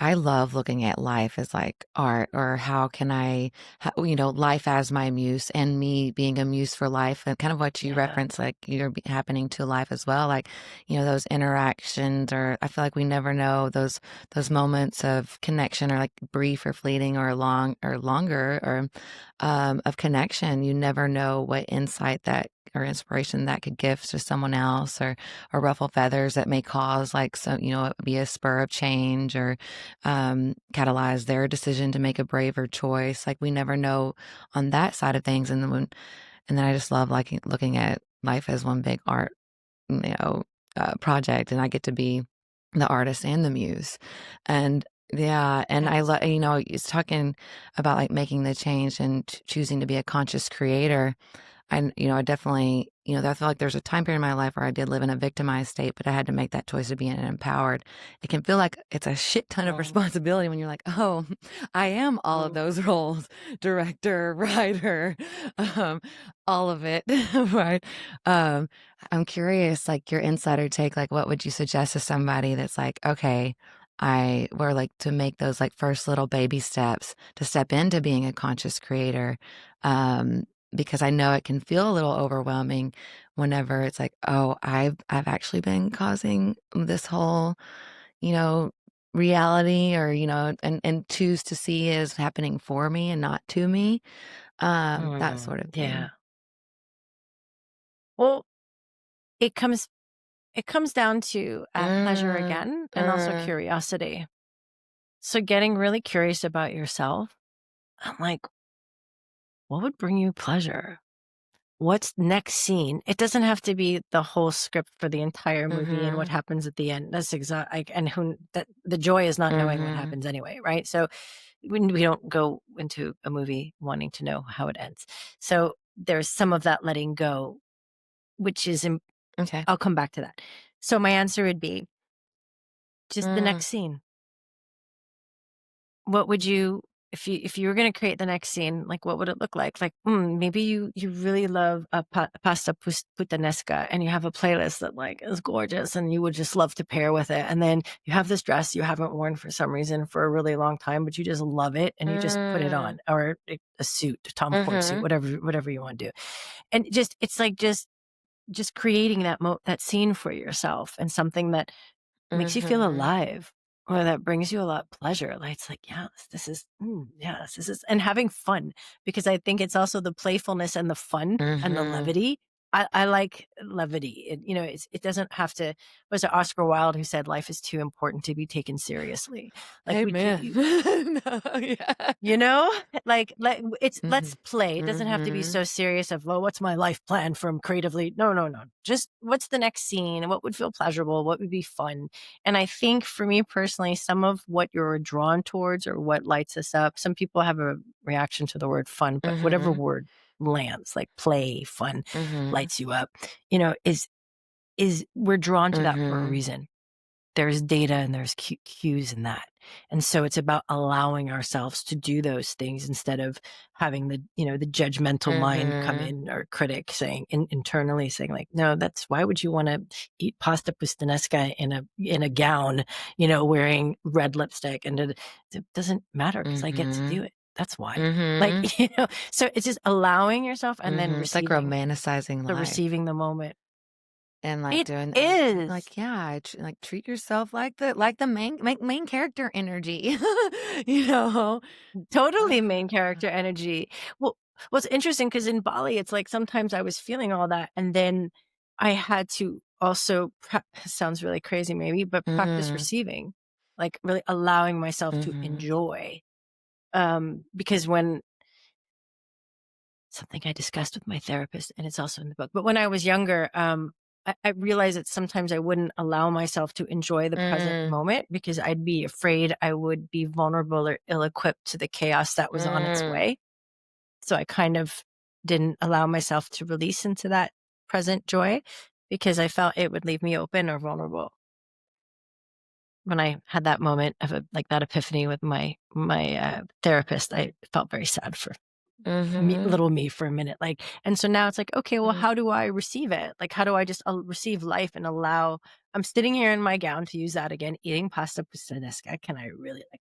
I love looking at life as like art, or how can life as my muse and me being a muse for life, and kind of what you Yeah. reference, like happening to life as well. Like, those interactions, or I feel like we never know those moments of connection, or like brief or fleeting or long or longer, or of connection. You never know what insight that or inspiration that could give to someone else, or ruffle feathers that may cause like some, be a spur of change, or catalyze their decision to make a braver choice. Like we never know on that side of things. And then I just love like looking at life as one big art, you know, project, and I get to be the artist and the muse. And yeah, and I Yes. love, it's talking about like making the change and choosing to be a conscious creator. And, I definitely, I feel like there's a time period in my life where I did live in a victimized state, but I had to make that choice to be an empowered. It can feel like it's a shit ton of Mm, responsibility when you're like, oh, I am all of mm. those roles, director, writer, um, all of it, right? Um, I'm curious, like your insider take, like what would you suggest to somebody that's like, okay, I were like to make those like first little baby steps to step into being a conscious creator. Um, because I know it can feel a little overwhelming whenever it's like, oh, I've actually been causing this whole, you know, reality, or, and choose to see as happening for me and not to me. That sort of Yeah. thing. Well, it comes it comes down to pleasure Mm, again, and also mm, curiosity. So getting really curious about yourself. I'm like, what would bring you pleasure? What's next scene? It doesn't have to be the whole script for the entire movie and what mm-hmm, happens at the end. That's exact. And who that the joy is not knowing what mm-hmm, happens anyway, right? So when we don't go into a movie wanting to know how it ends. So there's some of that letting go, which is okay. I'll come back to that. So my answer would be just the Mm, next scene. What would you if you were gonna create the next scene, like, what would it look like? Like, maybe you really love, pasta puttanesca, and you have a playlist that, like, is gorgeous, and you would just love to pair with it, and then you have this dress you haven't worn for some reason for a really long time, but you just love it, and you just put it mm, on, or a suit, a Tom Ford suit, mm-hmm, whatever you wanna do. And it's like just creating that scene for yourself, and something that makes you feel mm-hmm, alive, or that brings you a lot of pleasure. Like, it's like, yes, this is, and having fun, because I think it's also the playfulness and the fun and the mm-hmm. levity. I like levity. It doesn't have to. Was it Oscar Wilde who said life is too important to be taken seriously? Like we can, Amen. No, yeah. you know, like it's let's Mhm. play. It doesn't have to be Mhm. so serious of, well, what's my life plan from creatively? No, no, no. Just what's the next scene? What would feel pleasurable? What would be fun? And I think for me personally, some of what you're drawn towards or what lights us up, some people have a reaction to the word fun, but whatever Mhm. word lands, like play, fun, Mhm. lights you up, is we're drawn to that for a Mhm. reason. There's data and there's cues in that. And so it's about allowing ourselves to do those things instead of having the judgmental mind come Mhm. in, or critic saying internally saying like, no, that's why would you want to eat pasta puttanesca in a gown, wearing red lipstick, and it doesn't matter because I get to do Mhm. it. That's why. Mhm. Like, so it's just allowing yourself and then Mhm. It's like romanticizing life, receiving the moment. and like It doing is. like, yeah, like treat yourself like the main character energy. you know. Totally main Ah. character energy. Well, what's interesting because in Bali, it's like sometimes I was feeling all that, and then I had to also sounds really crazy maybe, but practice Mhm. receiving, like really allowing myself to Mhm. enjoy. Because when something I discussed with my therapist, and it's also in the book, but when I was younger, I realized that sometimes I wouldn't allow myself to enjoy the present Mm. moment because I'd be afraid I would be vulnerable or ill equipped to the chaos that was on its Mm. way. So I kind of didn't allow myself to release into that present joy because I felt it would leave me open or vulnerable. When I had that moment of like that epiphany with my therapist, I felt very sad for Mhm. little me for a minute. And so now it's like, okay, well, Mm. how do I receive it? Like, how do I just receive life and allow I'm sitting here in my gown, to use that again, eating pasta puttanesca. Can I really like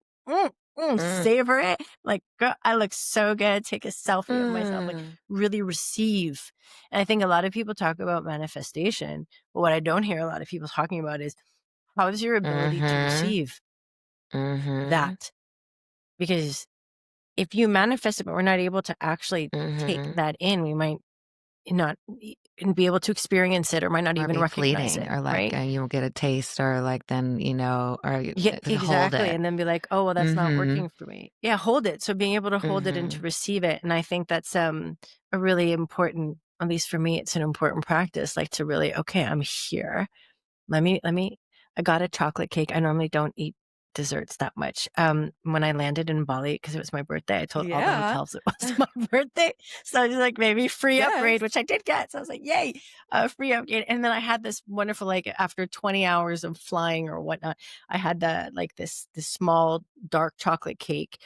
Mm, savor it? Like, girl, I look so good. Take a selfie of myself. Like, mm, really receive. And I think a lot of people talk about manifestation, but what I don't hear a lot of people talking about is how is your ability to mhm, receive mhm, that? Because if you manifest it, but we're not able to actually take mhm. that in, we might not and be able to experience it or might not Or even be recognize fleeting, it, or like, right? you'll get a taste, or like then, or Yeah, hold exactly, it. and then be like, "Oh, well, that's not Mhm, working for me." Yeah, hold it. So being able to hold it and to mhm, receive it, and I think that's, a really important, at least for me, it's an important practice, like, to really, "Okay, I'm here. Let me I got a chocolate cake. I normally don't eat desserts that much. When I landed in Bali, because it was my birthday, I told all the yeah. hotels it was my birthday. So I was like, maybe free upgrade, Yes. which I did get. So I was like, yay, free upgrade. And then I had this wonderful, like after 20 hours of flying or whatnot, I had this small dark chocolate cake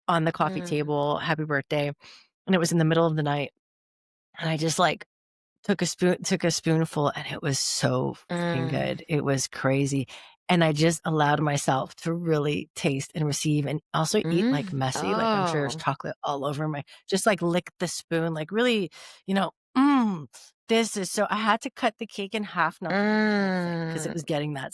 on the coffee Mm, table. Happy birthday. And it was in the middle of the night. And I just like took a spoonful, and it was so freaking mm, good. It was crazy, and I just allowed myself to really taste and receive and also eat, like, messy, like, I'm sure there's oh, chocolate all over my just, like, lick the spoon, like, really, you know, "Mm, this is so." I had to cut the cake in half, not to eat the whole thing because it mm, was getting that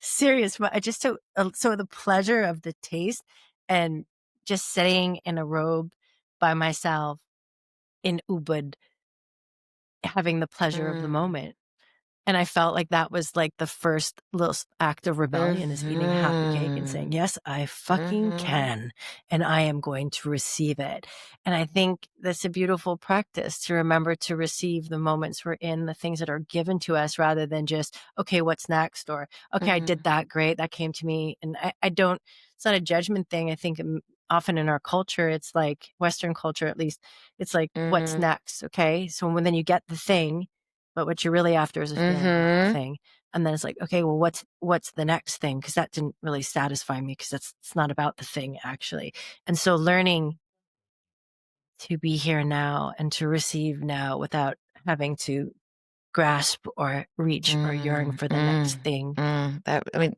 serious, but I just so the pleasure of the taste and just sitting in a robe by myself in Ubud, having the pleasure of the mm, moment. And I felt like that was, like, the first little act of rebellion is eating half the cake and saying, mhm, "Yes, I fucking mhm, can, and I am going to receive it." And I think that's a beautiful practice to remember to receive the moments we're in, the things that are given to us rather than just, "Okay, what's next?" Or, "Okay, I did mm, that, great, that came to me." And I don't it's not a judgment thing. I think, often in our culture, it's like Western culture at least, it's like, "What's mhm, next?" Okay? So when then you get the thing, but what you're really after is a feeling about the mhm, thing. And then it's like, okay, well, what's the next thing? Because that didn't really satisfy me because it's not about the thing actually. And so learning to be here now and to receive now without having to grasp or reach or yearn mm, for the mm, next thing that, I mean,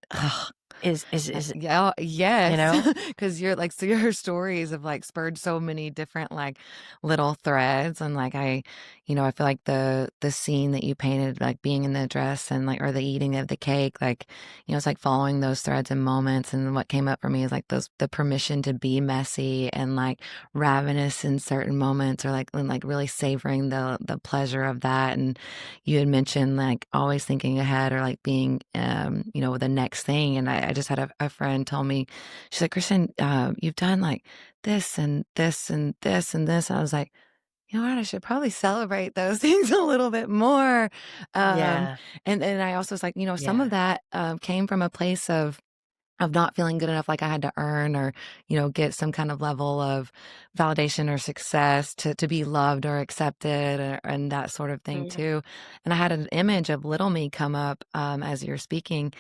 yeah, oh, you yes, know? because you're like, so your stories have like spurred so many different like little threads, and like I feel like the scene that you painted, like being in the dress and like, or the eating of the cake, like, it's like following those threads and moments, and what came up for me is like the permission to be messy and like ravenous in certain moments, or like, and like really savoring the pleasure of that. And you had mentioned like always thinking ahead, or like being the next thing. And I just had a friend tell me, she's like, "Kristen, you've done like this and this and this and this." I was like, you know what, I should probably celebrate those things a little bit more. um Yeah. and I also was like, some of Yeah. that came from a place of not feeling good enough, like I had to earn, or, get some kind of level of validation or success to be loved or accepted, and that sort of thing Mhm. too. And I had an image of little me come up as you're speaking.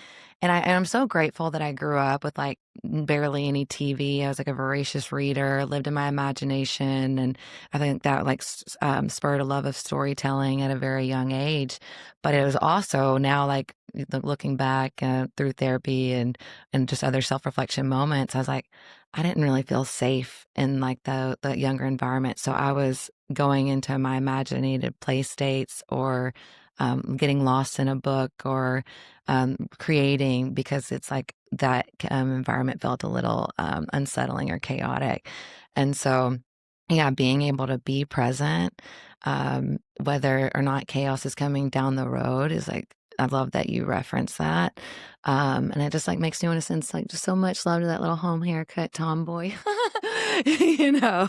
And I'm so grateful that I grew up with like barely any TV. I was like a voracious reader, lived in my imagination. And I think that like spurred a love of storytelling at a very young age. But it was also now like looking back through therapy and just other self-reflection moments, I was like, I didn't really feel safe in like the younger environment. So I was going into my imaginative play states, or getting lost in a book, or creating, because it's like that environment felt a little unsettling or chaotic. And so, yeah, being able to be present, whether or not chaos is coming down the road, is like, I love that you reference that. And it just like makes me want to sense like just so much love to that little home haircut tomboy, you know.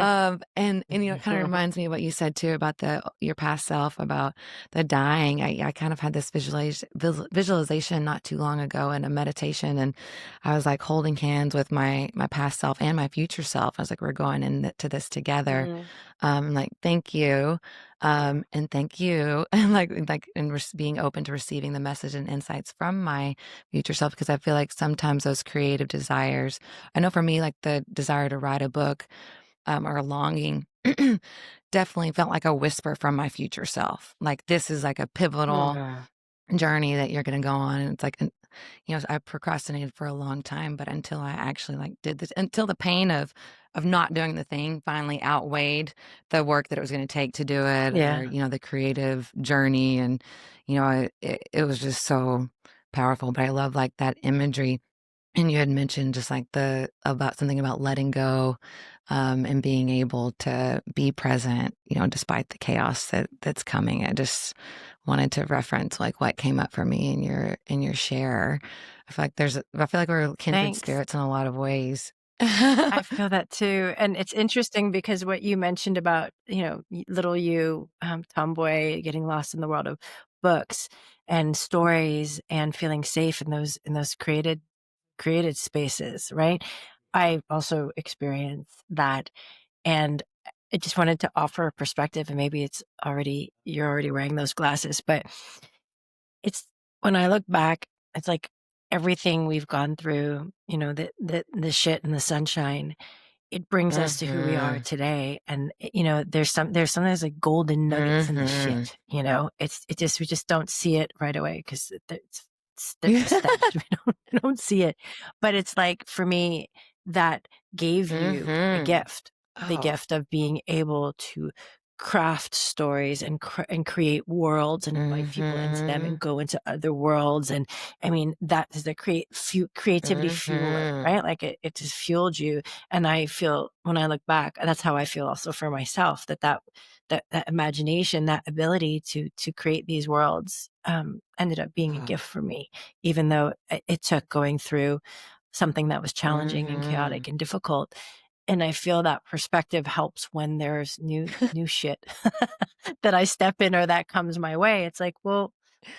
And it kind of reminds me of what you said too about your past self, about the dying. I kind of had this visualization not too long ago in a meditation, and I was like holding hands with my past self and my future self. I was like, we're going into this together. Mhm. Like, thank you. And thank you. And and being open to receiving the message and insights from my future self. Because I feel like sometimes those creative desires, I know for me, like the desire to write a book, or a longing, definitely felt like a whisper from my future self. Like, this is like a pivotal Mhm. journey that you're gonna go on, and it's like, I procrastinated for a long time, but until I actually, like, did this until the pain of not doing the thing finally outweighed the work that it was gonna take to do it, or, Yeah. the creative journey, and, it was just so powerful, but I love, like, that imagery. And you had mentioned just like about something about letting go, and being able to be present, despite the chaos that's coming. I just wanted to reference like what came up for me in your share. I feel like we're kindred Thanks. spirits in a lot of ways. I feel that too, and it's interesting because what you mentioned about, little you, tomboy, getting lost in the world of books and stories and feeling safe in those created spaces, right? I also experienced that, and I just wanted to offer a perspective, and maybe you're already wearing those glasses, but it's when I look back, it's like everything we've gone through, the shit and the sunshine, it brings us to who we are Mhm. today, and, there's sometimes, like, golden nuggets in the Mhm. shit, we just don't see it right away 'cause they're just steps, we don't see it, but it's like, for me, that gave you Mhm. the Oh. gift of being able to craft stories and create worlds and invite people into them and Mhm. go into other worlds, and, I mean, that is the creativity fueling, Mhm. right? Like, it just fueled you, and I feel when I look back, that's how I feel also for myself, that imagination, that ability to create these worlds, ended up being a Oh. gift for me, even though it took going through something that was challenging and Mhm. chaotic and difficult. And I feel that perspective helps when there's new shit that I step in or that comes my way. It's like, well,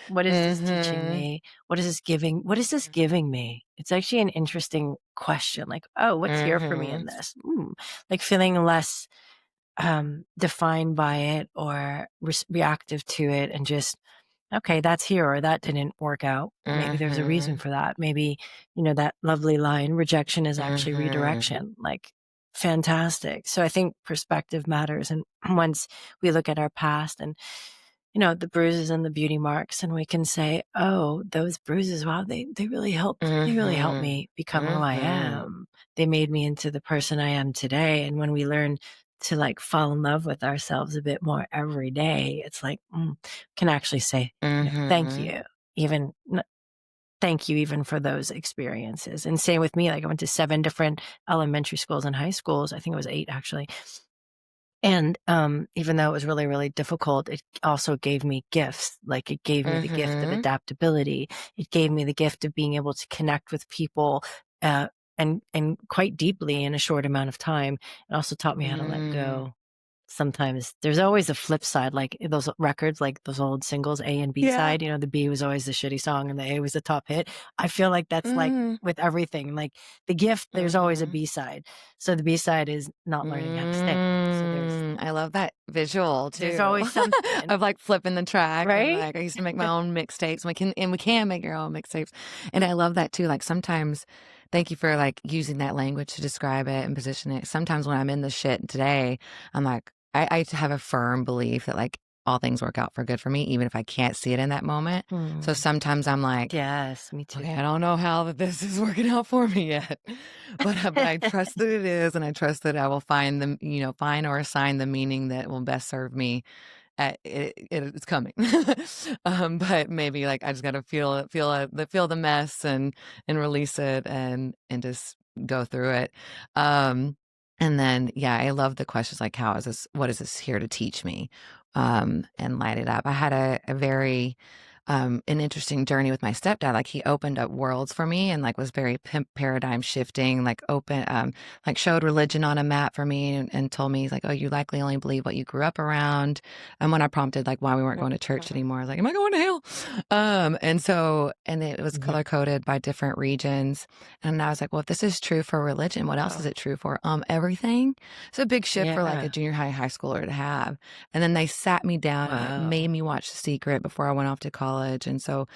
what is this teaching Mhm. me? What is this giving me? It's actually an interesting question. Like, oh, what's here for me in Mhm. this? Like feeling less defined by it or reactive to it, and just, okay, that's here, or that didn't work out. Maybe there's a reason Mhm. for that. Maybe, that lovely line, rejection is actually Mhm. redirection. Like, fantastic. So I think perspective matters. And once we look at our past and, the bruises and the beauty marks, and we can say, oh, those bruises, wow, they really helped Mhm. me become who I Mhm. am. They made me into the person I am today. And when we learn to like fall in love with ourselves a bit more every day, it's like, can actually say, thank Mhm. you, even thank you even for those experiences. And same with me, like I went to 7 different elementary schools and high schools. I think it was 8 actually. And, even though it was really, really difficult, it also gave me gifts. Like, it gave me the gift of Mhm. adaptability. It gave me the gift of being able to connect with people, uh, and quite deeply in a short amount of time. It also taught me how to let Mm. go. Sometimes there's always a flip side, like those records, like those old singles, A and B Yeah. side, the B was always the shitty song and the A was the top hit. I feel like that's like Mhm. with everything, like the gift, there's always a Mhm. B side. So the B side is not learning how to stay. So I love that visual there's too, always something, of like flipping the track, and right? like I used to make my own mixtapes. We can make your own mixtapes, and I love that too. Like sometimes, thank you for like using that language to describe it and position it. Sometimes when I'm in the shit today, I'm like I have a firm belief that like all things work out for good for me, even if I can't see it in that moment. So Hmm. sometimes I'm like, Yes, me too. okay, I don't know how that this is working out for me yet, but I trust that it is, and I trust that I will find find or assign the meaning that will best serve me. It's coming, but maybe like I just got to feel the mess and release it and just go through it. Um, and then yeah, I love the questions like how is this? What is this here to teach me? And light it up. I had a very an interesting journey with my stepdad. Like he opened up worlds for me and like was very paradigm shifting, like like showed religion on a map for me and told me, he's like, oh, you likely only believe what you grew up around. And when I prompted like why we weren't going to church anymore, I was like, am I going to hell? And it was Mhm. color coded by different regions. And I was like, well, if this is true for religion, what else is Wow. it true for? Everything. It's a big shift for like a Yeah. junior high schooler to have. And then they sat me down and like made Wow. me watch The Secret before I went off to college. And so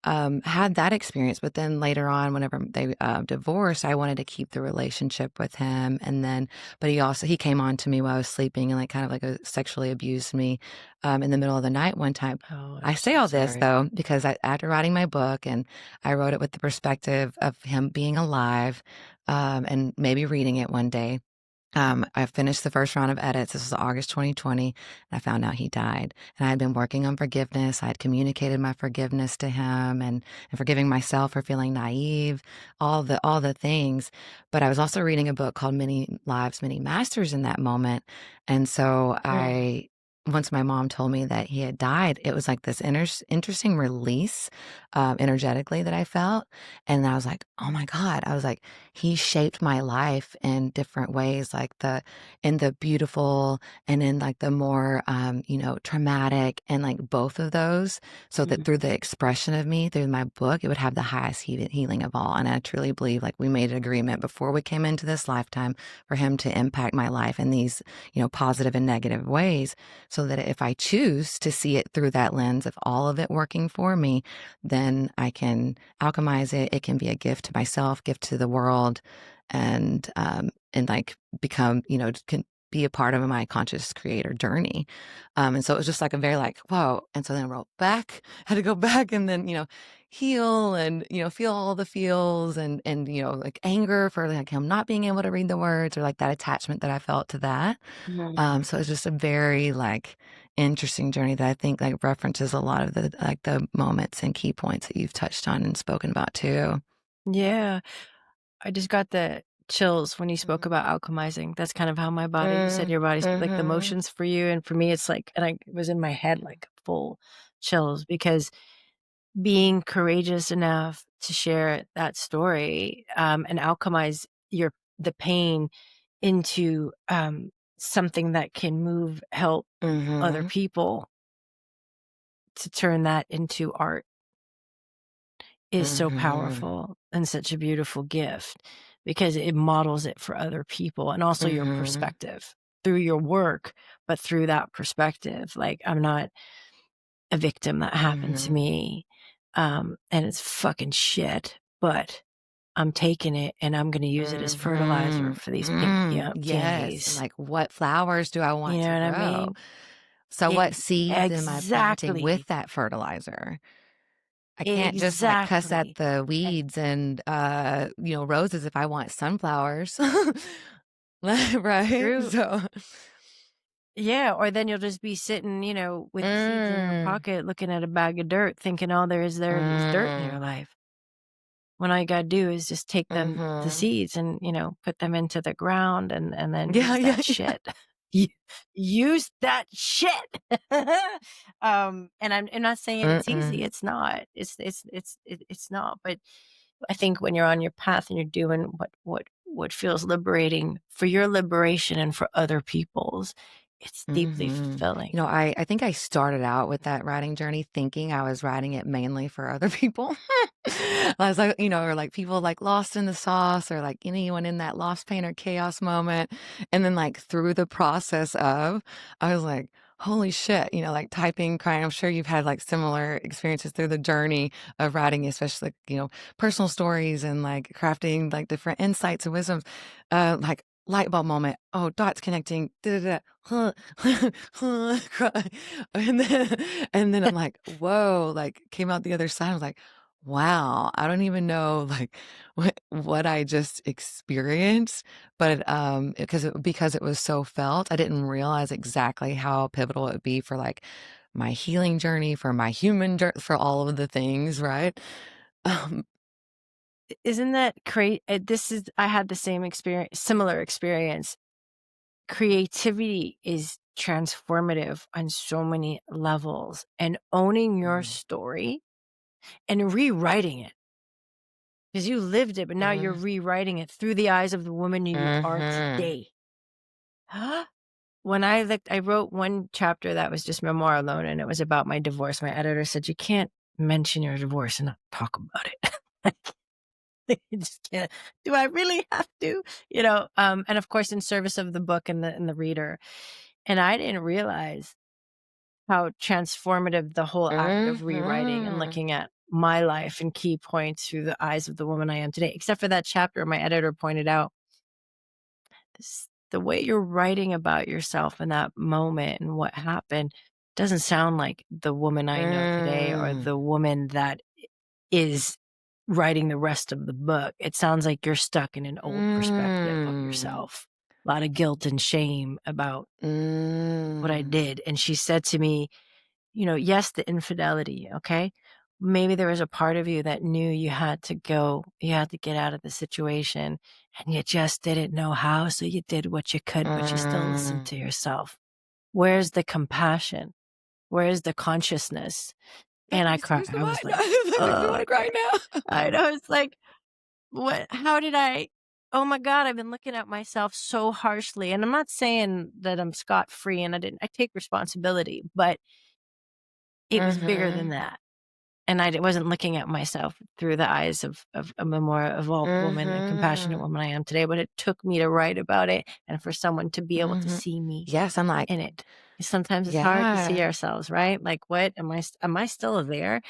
had that experience. But then later on, whenever they divorced, I wanted to keep the relationship with him. And then, but he came on to me while I was sleeping and like kind of like sexually abused me in the middle of the night one time. Oh, I I'm say so all this sorry. though because after writing my book, and I wrote it with the perspective of him being alive, and maybe reading it one day. I finished the first round of edits. This was August 2020, and I found out he died. And I had been working on forgiveness. I had communicated my forgiveness to him, and forgiving myself for feeling naive, all the things. But I was also reading a book called Many Lives, Many Masters in that moment. And so Mm, once my mom told me that he had died, it was like this interesting release, energetically, that I felt. And I was like, oh my God. I was like, he shaped my life in different ways, like in the beautiful and in like the more, traumatic, and like both of those, so that mm. through the expression of me through my book, it would have the highest healing of all. And I truly believe like we made an agreement before we came into this lifetime for him to impact my life in these, positive and negative ways, so that if I choose to see it through that lens of all of it working for me, then I can alchemize it. It can be a gift to myself, gift to the world, and like become, can be a part of my conscious creator journey. And so it was just like a very like, whoa. And so then I wrote back, had to go back and then, heal and, feel all the feels, and like anger for like him not being able to read the words, or like that attachment that I felt to that. Mm. So it's just a very like interesting journey that I think like references a lot of the moments and key points that you've touched on and spoken about too. Yeah. I just got the chills when you spoke Mhm. about alchemizing. That's kind of how my body you said Mm, your body's like the mhm, motions for you, and for me, it's like and I it was in my head like full chills because being courageous enough to share that story, and alchemize the pain into, something that can help other mhm, people to turn that into art is so mhm, powerful and such a beautiful gift because it models it for other people and also your mhm, perspective through your work, but through that perspective. Like, I'm not a victim that happened to mhm, me, and it's fucking shit, but I'm taking it and I'm gonna use it as fertilizer mhm, for these pink yes, and peonies. like what flowers do I You want know to what I grow? mean? So what seeds am I planting with Exactly. that fertilizer? I can't just like cuss at Exactly. the And weeds and roses if I want sunflowers. Right? true. So Yeah, or then you'll just be sitting, with the seeds in your mm, pocket looking at a bag of dirt thinking all there is dirt in your mm, life. When all you gotta do is just take the mhm. seeds and, put them into the ground and then Yeah, use yeah, that yeah. shit. U use that shit. And I'm not saying it's easy, Mm-mm. it's not. It's not, but I think when you're on your path and you're doing what feels liberating for your liberation and for other people's, it's deeply Mhm. fulfilling. I think I started out with that writing journey thinking I was writing it mainly for other people. I was like, or like people like lost in the sauce, or like anyone in that lost pain or chaos moment. And then like through the process of, I was like, holy shit, like typing, crying. I'm sure you've had like similar experiences through the journey of writing, especially like, personal stories and like crafting like different insights and wisdoms. Like light bulb moment. Oh, dots connecting. Da, da, da, huh, huh, cry. And then I'm like, whoa, like came out the other side. I was like, wow, I don't even know like what I just experienced, but because it was so felt, I didn't realize exactly how pivotal it would be for like my healing journey, for my human journey, for all of the things, right? Um, Isn't that crazy? This is I had the similar experience. Creativity is transformative on so many levels, and owning your mhm, story and rewriting it because you lived it, but now you're mhm, rewriting it through the eyes of the woman you are mhm, today. Huh? When I wrote one chapter that was just memoir alone, and it was about my divorce. My editor said, "You can't mention your divorce and not talk about it." You just can't. Do I really have to? And of course, in service of the book and the reader. And I didn't realize how transformative the whole act of rewriting and mhm. looking at my life and key points through the eyes of the woman I am today. Except for that chapter, my editor pointed out, the way you're writing about yourself in that moment and what happened doesn't sound like the woman I know today or Mm, the woman that is writing the rest of the book. It sounds like you're stuck in an old perspective of mm, yourself. A lot of guilt and shame about what I mm, did. And she said to me, yes, the infidelity, okay? Maybe there was a part of you that knew you had to go, you had to get out of the situation, and you just didn't know how. So you did what you could, but you still listened mm. to yourself. Where's the compassion? Where's the consciousness? Make And I me cried. lose the I was mind. like, That makes me oh wanna my cry God. now. I know. It's like, what? How did I? Oh my God, I've been looking at myself so harshly. And I'm not saying that I'm scot free and I take responsibility, but it was bigger than Mhm, that. And wasn't looking at myself through the eyes of a more evolved woman, a compassionate mhm, woman I am today, but it took me to write about it and for someone to be able to mhm. see me Yes, I'm like, in it. Sometimes it's hard to see yeah. ourselves, right? Like, what am I still there?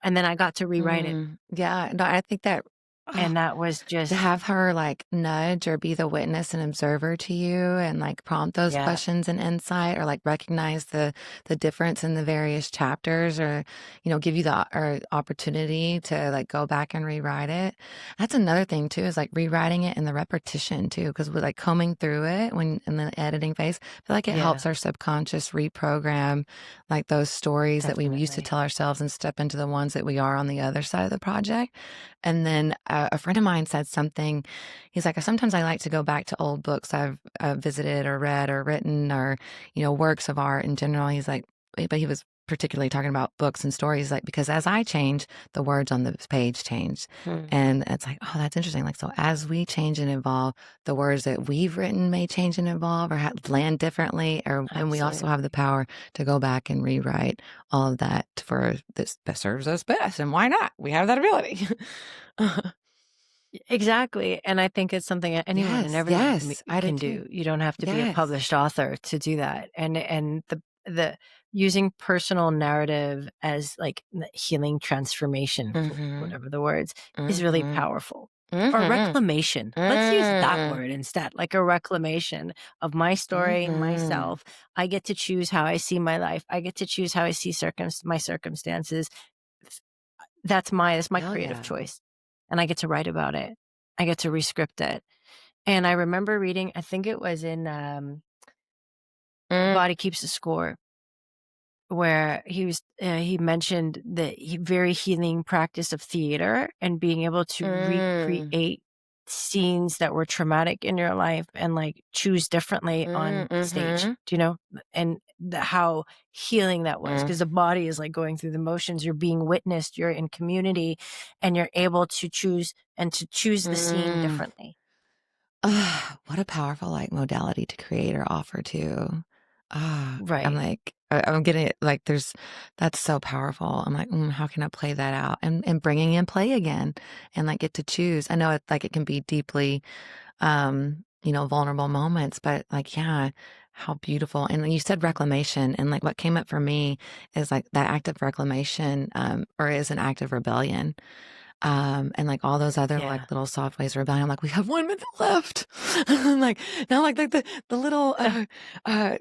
And then I got to rewrite it. Yeah, no, I think that oh, And that was to just, have her, like, nudge or be the witness and observer to you and, like, prompt those yeah, questions and insight or, like, recognize the difference in the various chapters or, give you the or opportunity to, like, go back and rewrite it. That's another thing too is, like, rewriting it and the repetition too, because we're, like, combing through it when in the editing phase, I feel like it yeah, helps our subconscious reprogram, like, those stories that we used to definitely. tell ourselves and step into the ones that we are on the other side of the project. And then a friend of mine said something. He's like, sometimes I like to go back to old books I've visited or read or written or, works of art in general. He's like, but he was particularly talking about books and stories, like, because as I change, the words on the page change. Hmm, And it's like, oh, that's interesting. Like, so as we change and evolve, the words that we've written may change and evolve or land differently. And we also have the absolutely. power to go back and rewrite all of that for this that serves us best. And why not? We have that ability. Exactly, and I think it's something that anyone and Yes, everyone yes, I do can too. do. You don't have to be a Yes. published author to do that, and the using personal narrative as, like, the healing transformation, for Mhm, whatever the words, is really mhm, powerful. Or mhm, reclamation. Let's use that mm, word instead, like a reclamation of my story, mhm. myself. I get to choose how I see my life. I get to choose how I see my circumstances. That's my Hell creative yeah. choice, and I get to write about it. I get to re-script it, and I remember reading, I think it was in, Mm, Body Keeps the Score, where he mentioned the very healing practice of theater and being able to mm, recreate scenes that were traumatic in your life and, like, choose differently on stage, mhm, do you know? And how healing that was mm, because the body is, like, going through the motions, you're being witnessed, you're in community, and you're able to choose the scene mm. differently. What a powerful, like, modality to create or offer too. I'm Right. like, I'm getting it, like, that's so powerful. I'm like, how can I play that out? And bringing in play again and, like, get to choose. I know it, like, it can be deeply, vulnerable moments, but, like, yeah, how beautiful. And you said reclamation, and, like, what came up for me is, like, that act of reclamation, or is an act of rebellion. And, like, all those other, Yeah. like, little soft ways of rebellion, I'm like, "We have 1 minute left." I'm like, now, like, the little, uh,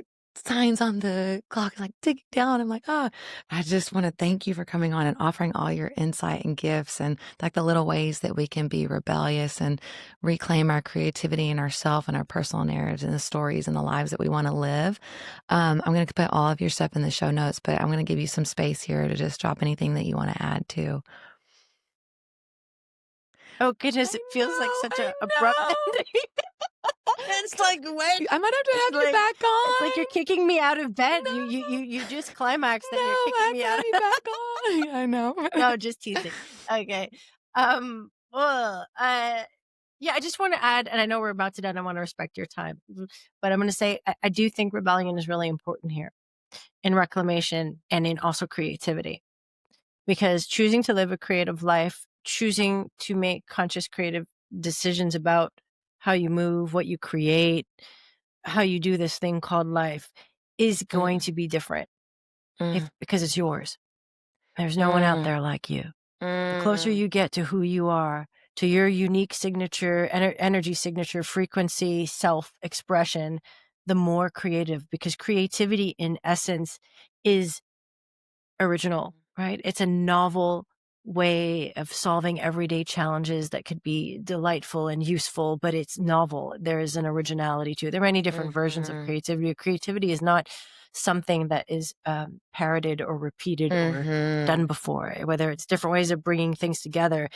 signs on the clock is, like, ticking down. I'm like, "Ah." I just wanna thank you for coming on and offering all your insight and gifts and, like, the little ways that we can be rebellious and reclaim our creativity and ourself and our personal narratives and the stories and the lives that we wanna live. I'm gonna put all of your stuff in the show notes, but I'm gonna give you some space here to just drop anything that you wanna add too. Oh, I goodness, it feels like know, such I a abrupt know. ending. It's like, "What?" I might have to It's have you like back it's like you're on. kicking me out of bed. No, You just climaxed, no, and you're I kicking have me to out have of you back on. Yeah, I know. No, just teasing. Okay. Well, yeah, I just wanna add, and I know we're about to done, I wanna respect your time, but I'm gonna say I do think rebellion is really important here in reclamation and in also creativity, because choosing to live a creative life, choosing to make conscious creative decisions about how you move, what you create, how you do this thing called life is going Mm, to be different mm, because it's yours. There's no one out mm. there like you. The closer Mm. you get to who you are, to your unique signature, energy signature, frequency, self-expression, the more creative, because creativity in essence is original, right? It's a novel way of solving everyday challenges that could be delightful and useful, but it's novel. There is an originality to it. There are many different versions of Mhm. creativity. Creativity is not something that is parroted or repeated or done Mhm. before, whether it's different ways of bringing things together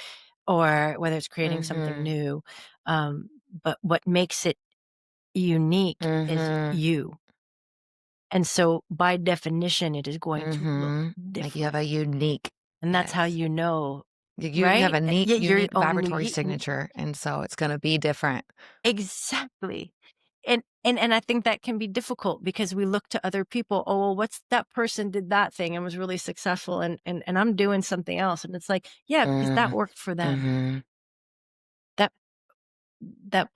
or whether it's creating something Mhm. new. But what makes it unique is Mhm. you. And so by definition, it is going to look Mhm. Like you have different. a unique, And that's how yes. you know, You have right? a neat Yeah, your unique own vibratory signature, and so it's gonna be different. exactly. And I think that can be difficult because we look to other people, "Oh, well, what's that person did that thing and was really successful and I'm doing something else." And it's like, "Yeah, because that Mm. worked for them. Mhm. That that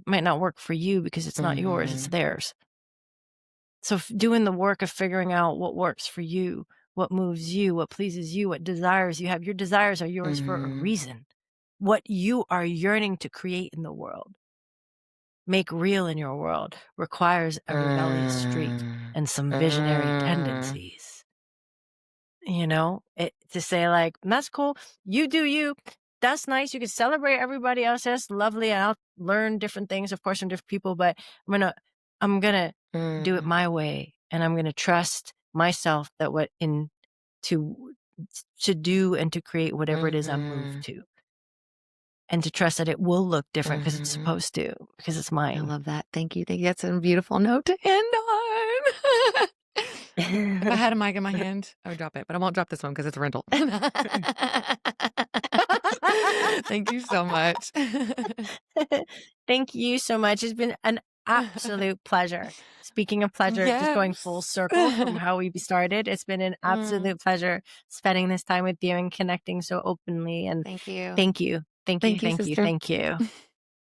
might not work for you because it's not yours, it's Mhm. theirs." So doing the work of figuring out what works for you, what moves you, what pleases you, what desires you have. Your desires are yours for a Mhm. reason. What you are yearning to create in the world, make real in your world, requires a rebellious streak Mm. and some visionary Mm. tendencies. To say like, that's cool. You do you. That's nice. You can celebrate everybody else. That's lovely. And I'll learn different things, of course, from different people, but I'm gonna do it Mm. my way. And I'm gonna trust myself that to to do and to create whatever it is I'm moved Mhm. to. And to trust that it will look different because it's Mhm. supposed to, because it's I mine. love that. Thank you. Thank you. That's a beautiful note to end on. If I had a mic in my hand, I would drop it, but I won't drop this one because it's a rental. Thank you so much. Thank you so much. It's been an absolute pleasure. Speaking of pleasure, just going full Yes. circle from how we started, it's been an Mm, absolute pleasure spending this time with you and connecting so openly. And thank you. thank you. Thank you. Thank you, Thank you. sister. Thank you.